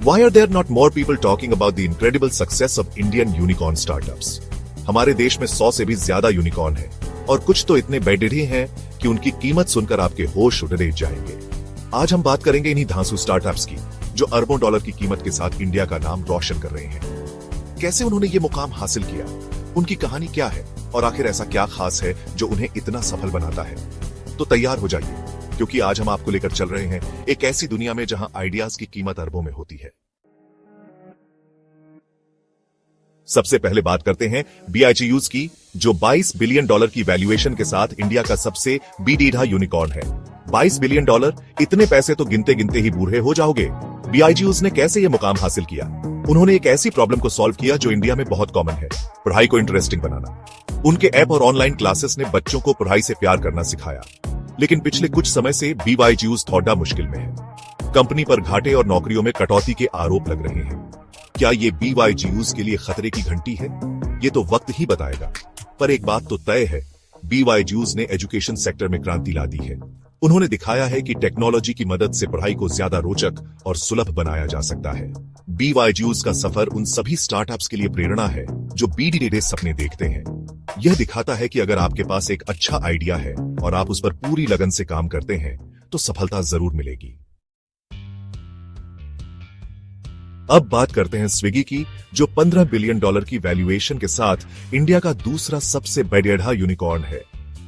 Why are there not more people talking about the incredible success of Indian unicorn startups? हमारे देश में 100 से भी ज्यादा यूनिकॉर्न है और कुछ तो इतने बेडढ़ी हैं कि उनकी कीमत सुनकर आपके होश उड़ जाएंगे। आज हम बात करेंगे इन्हीं धांसू स्टार्टअप्स की जो अरबों डॉलर की कीमत के साथ इंडिया का नाम रोशन कर रहे हैं। कैसे उन्होंने ये मुकाम हासिल किया, उनकी कहानी क्या है और आखिर ऐसा क्या खास है जो उन्हें इतना सफल बनाता है। तो तैयार हो जाइए, क्योंकि आज हम आपको लेकर चल रहे हैं एक ऐसी दुनिया में जहां आइडियाज की कीमत अरबों में होती है। सबसे पहले बात करते हैं BIGUs की, जो 22 बिलियन डॉलर की वैल्यूएशन के साथ इंडिया का सबसे बीडीढ़ा यूनिकॉर्न है। 22 बिलियन डॉलर, इतने पैसे तो गिनते गिनते ही बूढ़े हो जाओगे। BIGUs ने कैसे यह मुकाम हासिल किया? उन्होंने एक ऐसी प्रॉब्लम को सॉल्व किया जो इंडिया में बहुत कॉमन है, पढ़ाई को इंटरेस्टिंग बनाना। उनके ऐप और ऑनलाइन क्लासेस ने बच्चों को पढ़ाई से प्यार करना सिखाया। लेकिन पिछले कुछ समय से BIGUs थोड़ा मुश्किल में है। कंपनी पर घाटे और नौकरियों में कटौती के आरोप लग रहे हैं। क्या ये BIGUs के लिए खतरे की घंटी है? ये तो वक्त ही बताएगा। पर एक बात तो तय है, BIGUs ने एजुकेशन सेक्टर में क्रांति ला दी है। उन्होंने दिखाया है कि टेक्नोलॉजी की मदद से पढ़ाई को ज्यादा रोचक और सुलभ बनाया जा सकता है। BIGUs का सफर उन सभी स्टार्टअप्स के लिए प्रेरणा है जो बीडीढ़े सपने देखते हैं। यह दिखाता है कि अगर आपके पास एक अच्छा आइडिया है और आप उस पर पूरी लगन से काम करते हैं तो सफलता जरूर मिलेगी। अब बात करते हैं स्विगी की, जो 15 बिलियन डॉलर की वैल्यूएशन के साथ इंडिया का दूसरा सबसे बेडढ़ा यूनिकॉर्न है।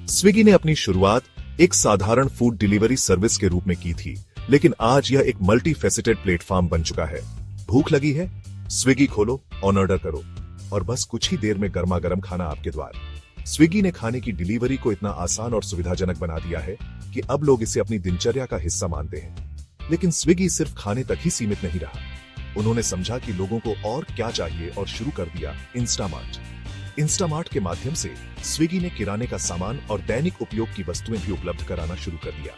स्विगी ने अपनी शुरुआत एक साधारण फूड डिलीवरी सर्विस के रूप में की थी, लेकिन आज यह एक मल्टी फेसेटेड प्लेटफॉर्म बन चुका है। भूख लगी है? स्विगी खोलो, ऑन ऑर्डर करो और बस कुछ ही देर में गर्मा गर्म खाना आपके द्वार। स्विगी ने खाने की डिलीवरी को इतना आसान और सुविधाजनक बना दिया है कि अब लोग इसे अपनी दिनचर्या का हिस्सा मानते हैं। लेकिन स्विगी सिर्फ खाने तक ही सीमित नहीं रहा। उन्होंने समझा कि लोगों को और क्या चाहिए और शुरू कर दिया इंस्टामार्ट। इंस्टामार्ट के माध्यम से स्विगी ने किराने का सामान और दैनिक उपयोग की वस्तुएं भी उपलब्ध कराना शुरू कर दिया।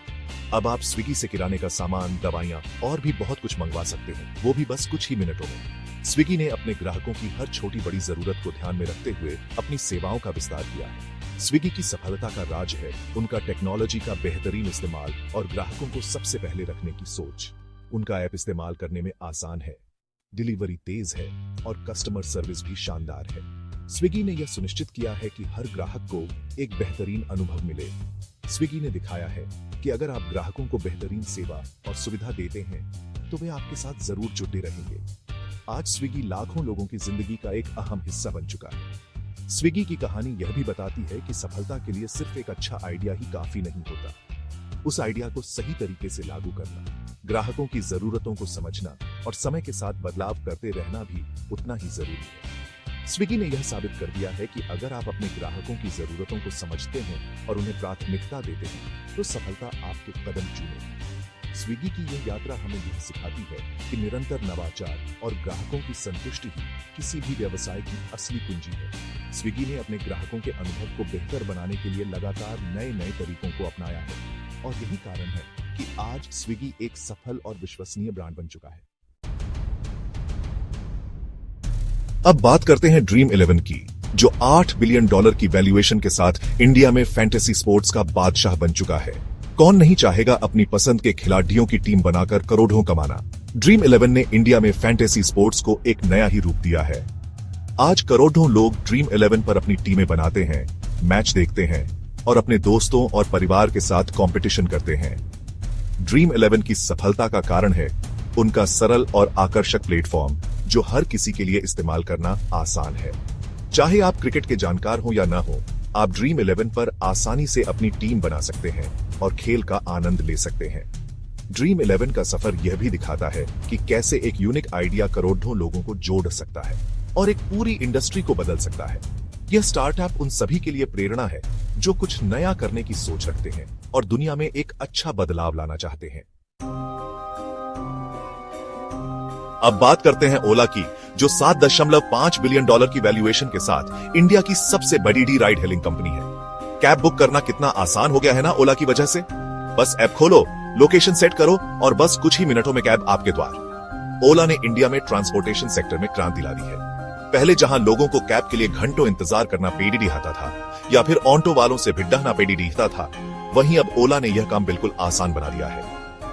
अब आप स्विगी से किराने का सामान, दवाइयां और भी बहुत कुछ मंगवा सकते हैं, वो भी बस कुछ ही मिनटों में। स्विगी ने अपने ग्राहकों की हर छोटी बड़ी जरूरत को ध्यान में रखते हुए अपनी सेवाओं का विस्तार किया है। स्विगी की सफलता का राज है उनका टेक्नोलॉजी का बेहतरीन इस्तेमाल और ग्राहकों को सबसे पहले रखने की सोच। उनका ऐप इस्तेमाल करने में आसान है, डिलीवरी तेज है और कस्टमर सर्विस भी शानदार है। स्विगी ने यह सुनिश्चित किया है कि हर ग्राहक को एक बेहतरीन अनुभव मिले। स्विगी ने दिखाया है कि अगर आप ग्राहकों को बेहतरीन सेवा और सुविधा देते हैं तो वे आपके साथ जरूर जुटे रहेंगे। आज स्विगी लाखों लोगों की जिंदगी का एक अहम हिस्सा बन चुका है। स्विगी की कहानी यह भी बताती है कि सफलता के लिए सिर्फ एक अच्छा आइडिया ही काफी नहीं होता, उस आइडिया को सही तरीके से लागू करना, ग्राहकों की जरूरतों को समझना और समय के साथ बदलाव करते रहना भी उतना ही जरूरी है। स्विगी ने यह साबित कर दिया है कि अगर आप अपने ग्राहकों की जरूरतों को समझते हैं और उन्हें प्राथमिकता देते हैं तो सफलता आपके कदम चूमेगी। स्विगी की यह यात्रा हमें यह सिखाती है कि निरंतर नवाचार और ग्राहकों की संतुष्टि ही किसी भी व्यवसाय की असली पूंजी है। स्विगी ने अपने ग्राहकों के अनुभव को बेहतर बनाने के लिए लगातार नए नए तरीकों को अपनाया है और यही कारण है कि आज स्विगी एक सफल और विश्वसनीय ब्रांड बन चुका है। अब बात करते हैं Dream11 की, जो 8 बिलियन डॉलर की वैल्यूएशन के साथ इंडिया में फैंटेसी स्पोर्ट्स का बादशाह बन चुका है। कौन नहीं चाहेगा अपनी पसंद के खिलाड़ियों की टीम बनाकर करोड़ों कमाना। Dream11 ने इंडिया में फैंटेसी स्पोर्ट्स को एक नया ही रूप दिया है। आज करोड़ों लोग Dream11 पर अपनी टीमें बनाते हैं, मैच देखते हैं और अपने दोस्तों और परिवार के साथ कंपटीशन करते हैं। Dream11 की सफलता का कारण है उनका सरल और आकर्षक प्लेटफॉर्म, जो हर किसी के लिए इस्तेमाल करना आसान है। चाहे आप क्रिकेट के जानकार हो या ना हो, आप Dream11 पर आसानी से अपनी टीम बना सकते हैं और खेल का आनंद ले सकते हैं। Dream11 का सफर यह भी दिखाता है कि कैसे एक यूनिक आइडिया करोड़ों लोगों को जोड़ सकता है और एक पूरी इंडस्ट्री को बदल सकता है। यह स्टार्टअप उन सभी के लिए प्रेरणा है जो कुछ नया करने की सोच रखते हैं और दुनिया में एक अच्छा बदलाव लाना चाहते हैं। अब बात करते हैं ओला की, जो 7.5 बिलियन डॉलर की वैल्यूएशन के साथ इंडिया की सबसे बड़ी राइड हेलिंग कंपनी है। कैब बुक करना कितना आसान हो गया है ना ओला की वजह से। बस ऐप खोलो, लोकेशन सेट करो और बस कुछ ही मिनटों में कैब आपके द्वार। ओला ने इंडिया में ट्रांसपोर्टेशन सेक्टर में क्रांति ला दी है। पहले जहां लोगों को कैब के लिए घंटों इंतजार करना पेडी आता था या फिर ऑटो वालों से भिड्डाना पेडी दिखता था, वहीं अब ओला ने यह काम बिल्कुल आसान बना दिया है।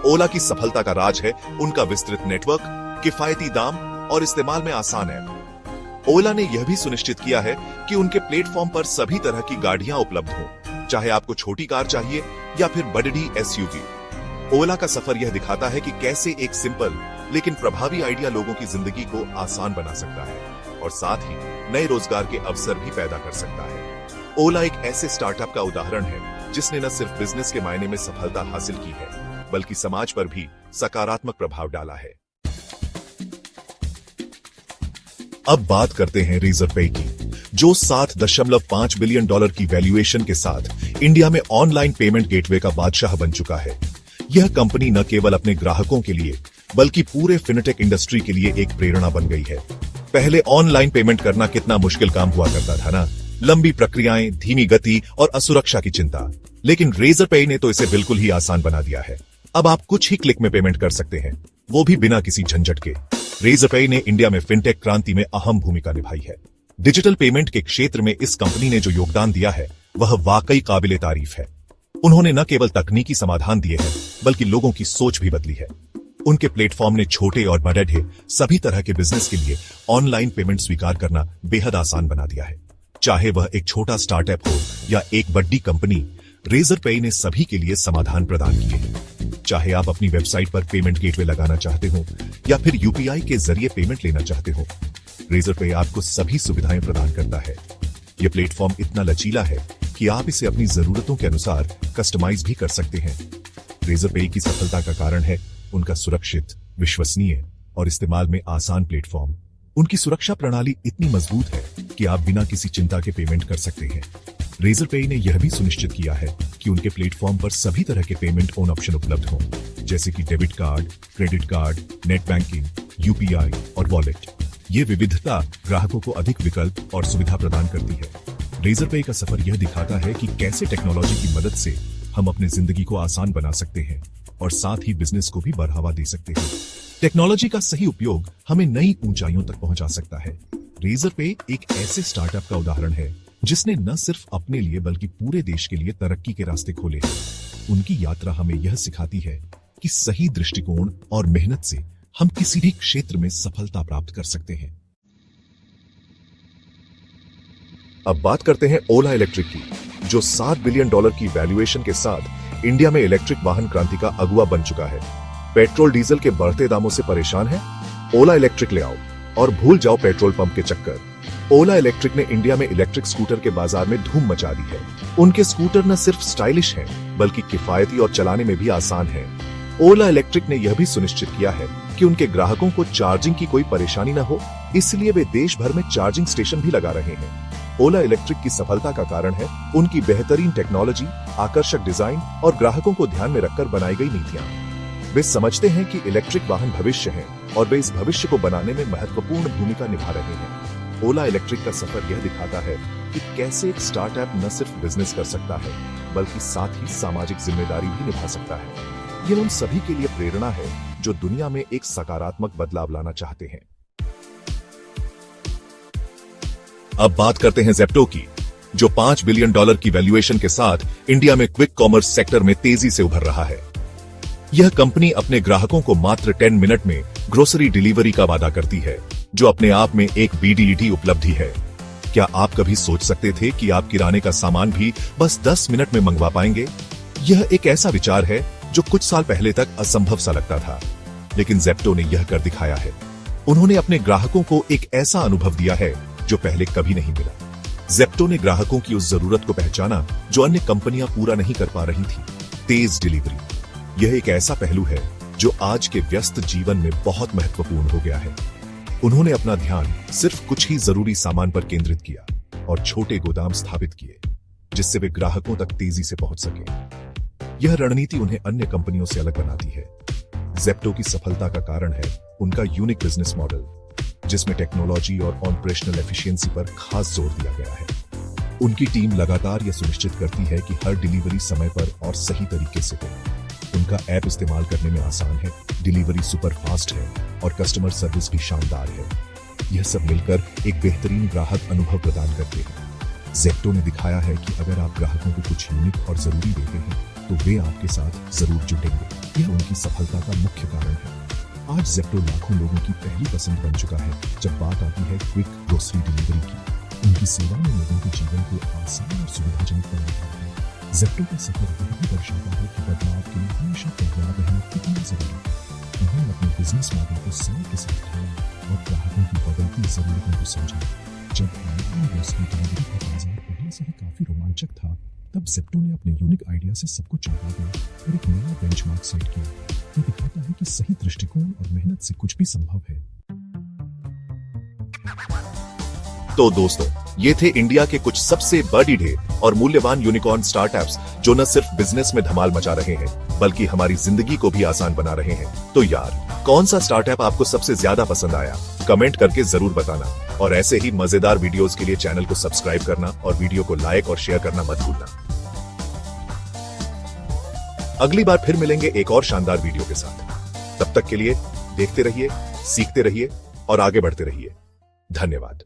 ओला की सफलता का राज है उनका विस्तृत नेटवर्क, किफायती दाम और इस्तेमाल में आसान ऐप। ओला ने यह भी सुनिश्चित किया है कि उनके प्लेटफॉर्म पर सभी तरह की गाड़ियां उपलब्ध हों, चाहे आपको छोटी कार चाहिए या फिर बड़ी एसयूवी। ओला का सफर यह दिखाता है कि कैसे एक सिंपल लेकिन प्रभावी आइडिया लोगों की जिंदगी को आसान बना सकता है और साथ ही नए रोजगार के अवसर भी पैदा कर सकता है। ओला एक ऐसे स्टार्टअप का उदाहरण है जिसने न सिर्फ बिजनेस के मायने में सफलता हासिल की है, बल्कि समाज पर भी सकारात्मक प्रभाव डाला है। अब बात करते हैं रेजरपे की, जो $7.5 बिलियन की वैल्यूएशन के साथ इंडिया में ऑनलाइन पेमेंट गेटवे का बादशाह बन चुका है। यह कंपनी न केवल अपने ग्राहकों के लिए बल्कि पूरे फिनटेक इंडस्ट्री के लिए एक प्रेरणा बन गई है। पहले ऑनलाइन पेमेंट करना कितना मुश्किल काम हुआ करता था ना, लंबी प्रक्रियाएं, धीमी गति और असुरक्षा की चिंता। लेकिन रेजरपे ने तो इसे बिल्कुल ही आसान बना दिया है। अब आप कुछ ही क्लिक में पेमेंट कर सकते हैं, वो भी बिना किसी झंझट के। रेजरपे ने इंडिया में फिनटेक क्रांति में अहम भूमिका निभाई है। डिजिटल पेमेंट के क्षेत्र में इस कंपनी ने जो योगदान दिया है वह वाकई काबिले तारीफ है। उन्होंने न केवल तकनीकी समाधान दिए हैं बल्कि लोगों की सोच भी बदली है। उनके प्लेटफॉर्म ने छोटे और बड़े सभी तरह के बिजनेस के लिए ऑनलाइन पेमेंट स्वीकार करना बेहद आसान बना दिया है। चाहे वह एक छोटा स्टार्टअप हो या एक बड़ी कंपनी, रेजरपे ने सभी के लिए समाधान प्रदान किए हैं। चाहे आप अपनी वेबसाइट पर पेमेंट गेटवे लगाना चाहते हो या फिर यूपीआई के जरिए पेमेंट लेना चाहते हो, रेजरपे आपको सभी सुविधाएं प्रदान करता है। यह प्लेटफॉर्म इतना लचीला है कि आप इसे अपनी जरूरतों के अनुसार कस्टमाइज भी कर सकते हैं। रेजरपे की सफलता का कारण है उनका सुरक्षित, विश्वसनीय और इस्तेमाल में आसान प्लेटफॉर्म। उनकी सुरक्षा प्रणाली इतनी मजबूत है कि आप बिना किसी चिंता के पेमेंट कर सकते हैं। रेजरपे ने यह भी सुनिश्चित किया है कि उनके प्लेटफॉर्म पर सभी तरह के पेमेंट ऑन ऑप्शन उपलब्ध हों, जैसे कि debit card, credit card, net banking, UPI और वॉलेट। ये विविधता ग्राहकों को अधिक विकल्प और सुविधा प्रदान करती है। रेजरपे का सफर यह दिखाता है कि कैसे टेक्नोलॉजी की मदद से हम अपनी जिंदगी को आसान बना सकते हैं और साथ ही बिजनेस को भी बढ़ावा दे सकते हैं। टेक्नोलॉजी का सही उपयोग हमें नई ऊंचाइयों तक पहुंचा सकता है। रेजरपे एक ऐसे स्टार्टअप का उदाहरण है जिसने न सिर्फ अपने लिए बल्कि पूरे देश के लिए तरक्की के रास्ते खोले हैं। उनकी यात्रा हमें यह सिखाती है कि सही दृष्टिकोण और मेहनत से हम किसी भी क्षेत्र में सफलता प्राप्त कर सकते हैं। अब बात करते हैं ओला इलेक्ट्रिक की, जो $7 बिलियन की वैल्यूएशन के साथ इंडिया में इलेक्ट्रिक वाहन क्रांति का अगुवा बन चुका है। पेट्रोल डीजल के बढ़ते दामों से परेशान है? ओला इलेक्ट्रिक ले आओ और भूल जाओ पेट्रोल पंप के चक्कर। ओला इलेक्ट्रिक ने इंडिया में इलेक्ट्रिक स्कूटर के बाजार में धूम मचा दी है। उनके स्कूटर न सिर्फ स्टाइलिश हैं, बल्कि किफायती और चलाने में भी आसान हैं। ओला इलेक्ट्रिक ने यह भी सुनिश्चित किया है कि उनके ग्राहकों को चार्जिंग की कोई परेशानी न हो, इसलिए वे देश भर में चार्जिंग स्टेशन भी लगा रहे हैं। ओला इलेक्ट्रिक की सफलता का कारण है उनकी बेहतरीन टेक्नोलॉजी, आकर्षक डिजाइन और ग्राहकों को ध्यान में रखकर बनाई गई नीतियां। वे समझते हैं कि इलेक्ट्रिक वाहन भविष्य है और वे इस भविष्य को बनाने में महत्वपूर्ण भूमिका निभा रहे हैं। ओला इलेक्ट्रिक का सफर यह दिखाता है कि कैसे एक स्टार्टअप न सिर्फ बिजनेस कर सकता है, बल्कि साथ ही सामाजिक जिम्मेदारी भी निभा सकता है। यह उन सभी के लिए प्रेरणा है जो दुनिया में एक सकारात्मक बदलाव लाना चाहते हैं। अब बात करते हैं ज़ेप्टो की, जो $5 बिलियन की वैल्यूएशन के साथ इंडिया में क्विक कॉमर्स सेक्टर में तेजी से उभर रहा है। यह कंपनी अपने ग्राहकों को मात्र 10 मिनट में ग्रोसरी डिलीवरी का वादा करती है, जो अपने आप में एक BDD उपलब्धि है। क्या आप कभी सोच सकते थे कि आप किराने का सामान भी बस 10 मिनट में मंगवा पाएंगे? यह एक ऐसा विचार है जो कुछ साल पहले तक असंभव सा लगता था, लेकिन ज़ेप्टो ने यह कर दिखाया है। उन्होंने अपने ग्राहकों को एक ऐसा अनुभव दिया है जो पहले कभी नहीं मिला। ज़ेप्टो ने ग्राहकों की उस जरूरत को पहचाना जो अन्य कंपनियां पूरा नहीं कर पा रही थी, तेज डिलीवरी। यह एक ऐसा पहलू है जो आज के व्यस्त जीवन में बहुत महत्वपूर्ण हो गया है। उन्होंने अपना ध्यान सिर्फ कुछ ही जरूरी सामान पर केंद्रित किया और छोटे गोदाम स्थापित किए, जिससे वे ग्राहकों तक तेजी से पहुंच सके। यह रणनीति उन्हें अन्य कंपनियों से अलग बनाती है। ज़ेप्टो की सफलता का कारण है उनका यूनिक बिजनेस मॉडल, जिसमें टेक्नोलॉजी और ऑपरेशनल एफिशिएंसी पर खास जोर दिया गया है। उनकी टीम लगातार यह सुनिश्चित करती है कि हर डिलीवरी समय पर और सही तरीके से हो। उनका ऐप इस्तेमाल करने में आसान है, डिलीवरी सुपर फास्ट है और कस्टमर सर्विस भी शानदार है। यह सब मिलकर एक बेहतरीन ग्राहक अनुभव प्रदान करते हैं। ज़ेप्टो ने दिखाया है कि अगर आप ग्राहकों को कुछ यूनिक और जरूरी देते हैं तो वे आपके साथ जरूर जुटेंगे। यह उनकी सफलता का मुख्य कारण है। आज ज़ेप्टो लाखों लोगों की पहली पसंद बन चुका है जब बात आती है क्विक ग्रोसरी डिलीवरी की। उनकी सेवा ने लोगों के जीवन को आसान और सुविधाजनक बना दिया है। ज़ेप्टो का सफर यही दर्शाता है कि बदलाव के लिए हमेशा तैयार रहना कितना जरूरी है। उन्होंने अपने बिजनेस मॉडल को समय के साथ ढाला और ग्राहकों की बदलती जरूरतों को समझा। जब ऑनलाइन ग्रोसरी डिलीवरी का बाजार पहले से ही काफी रोमांचक था, तब ज़ेप्टो ने अपने यूनिक आइडिया से सबको चौंका दिया और एक नया बेंचमार्क सेट किया। ये दिखाता है कि सही दृष्टिकोण और मेहनत से कुछ भी संभव है। तो दोस्तों, ये थे इंडिया के कुछ सबसे बर्डिड और मूल्यवान यूनिकॉर्न स्टार्टअप्स जो न सिर्फ बिजनेस में धमाल मचा रहे हैं बल्कि हमारी जिंदगी को भी आसान बना रहे हैं। तो यार, कौन सा स्टार्टअप आपको सबसे ज्यादा पसंद आया? कमेंट करके जरूर बताना और ऐसे ही मजेदार वीडियोस के लिए चैनल को सब्सक्राइब करना और वीडियो को लाइक और शेयर करना मत भूलना। अगली बार फिर मिलेंगे एक और शानदार वीडियो के साथ। तब तक के लिए देखते रहिए, सीखते रहिए और आगे बढ़ते रहिए। धन्यवाद।